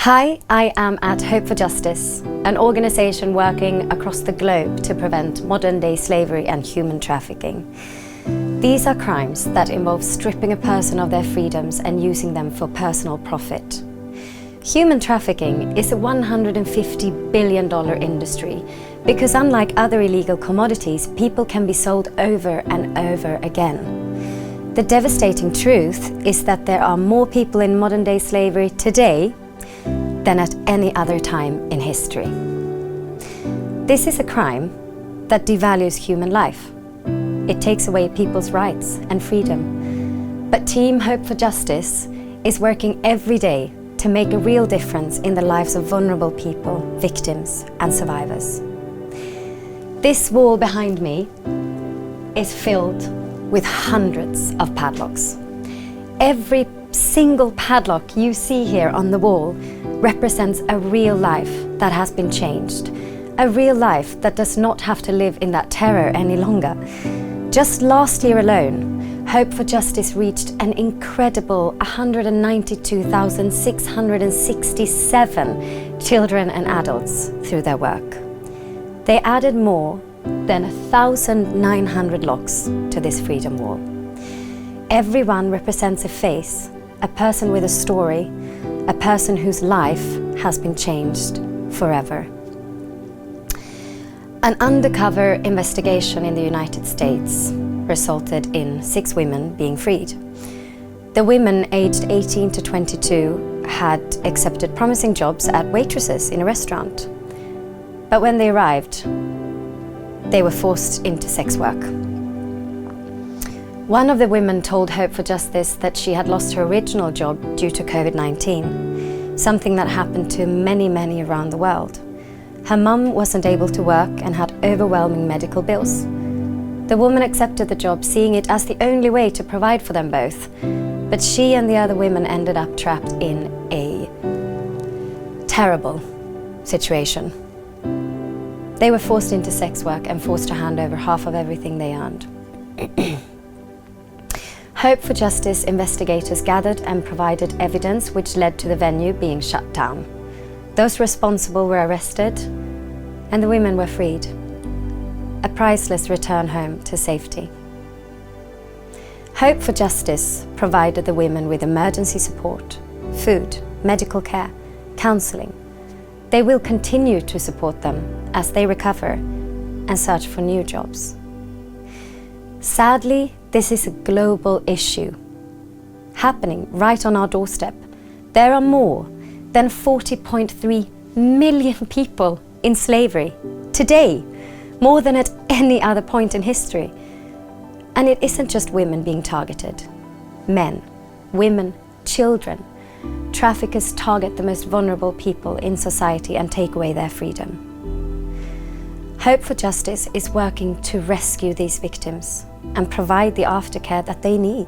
Hi, I am at Hope for Justice, an organisation working across the globe to prevent modern-day slavery and human trafficking. These are crimes that involve stripping a person of their freedoms and using them for personal profit. Human trafficking is a $150 billion industry because, unlike other illegal commodities, people can be sold over and over again. The devastating truth is that there are more people in modern-day slavery today than at any other time in history. This is a crime that devalues human life. It takes away people's rights and freedom. But Team Hope for Justice is working every day to make a real difference in the lives of vulnerable people, victims and survivors. This wall behind me is filled with hundreds of padlocks. Every single padlock you see here on the wall represents a real life that has been changed, a real life that does not have to live in that terror any longer. Just last year alone, Hope for Justice reached an incredible 192,667 children and adults through their work. They added more than 1,900 locks to this freedom wall. Everyone represents a face, a person with a story, a person whose life has been changed forever. An undercover investigation in the United States resulted in 6 women being freed. The women aged 18 to 22 had accepted promising jobs as waitresses in a restaurant. But when they arrived, they were forced into sex work. One of the women told Hope for Justice that she had lost her original job due to COVID-19, something that happened to many around the world. Her mum wasn't able to work and had overwhelming medical bills. The woman accepted the job, seeing it as the only way to provide for them both. But she and the other women ended up trapped in a terrible situation. They were forced into sex work and forced to hand over half of everything they earned. Hope for Justice investigators gathered and provided evidence which led to the venue being shut down. Those responsible were arrested and the women were freed. A priceless return home to safety. Hope for Justice provided the women with emergency support, food, medical care, counselling. They will continue to support them as they recover and search for new jobs. Sadly, this is a global issue happening right on our doorstep. There are more than 40.3 million people in slavery today, more than at any other point in history. And it isn't just women being targeted. Men, women, children. Traffickers target the most vulnerable people in society and take away their freedom. Hope for Justice is working to rescue these victims and provide the aftercare that they need,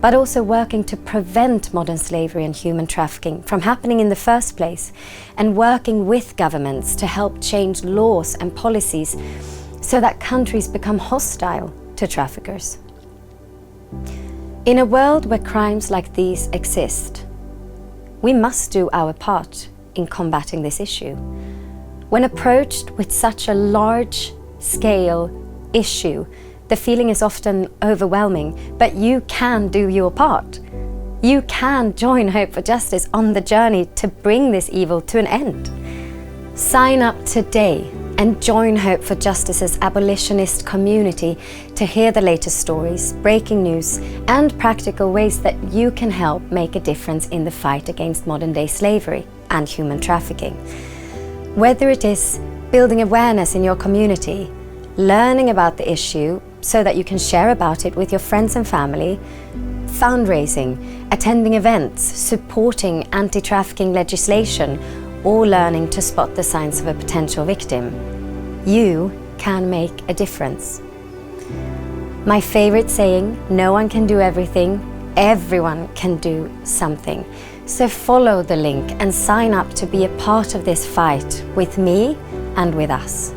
but also working to prevent modern slavery and human trafficking from happening in the first place, and working with governments to help change laws and policies so that countries become hostile to traffickers. In a world where crimes like these exist, we must do our part in combating this issue. When approached with such a large-scale issue, the feeling is often overwhelming, but you can do your part. You can join Hope for Justice on the journey to bring this evil to an end. Sign up today and join Hope for Justice's abolitionist community to hear the latest stories, breaking news, and practical ways that you can help make a difference in the fight against modern-day slavery and human trafficking. Whether it is building awareness in your community, learning about the issue so that you can share about it with your friends and family, fundraising, attending events, supporting anti-trafficking legislation, or learning to spot the signs of a potential victim, you can make a difference. My favorite saying, no one can do everything, everyone can do something. So follow the link and sign up to be a part of this fight with me and with us.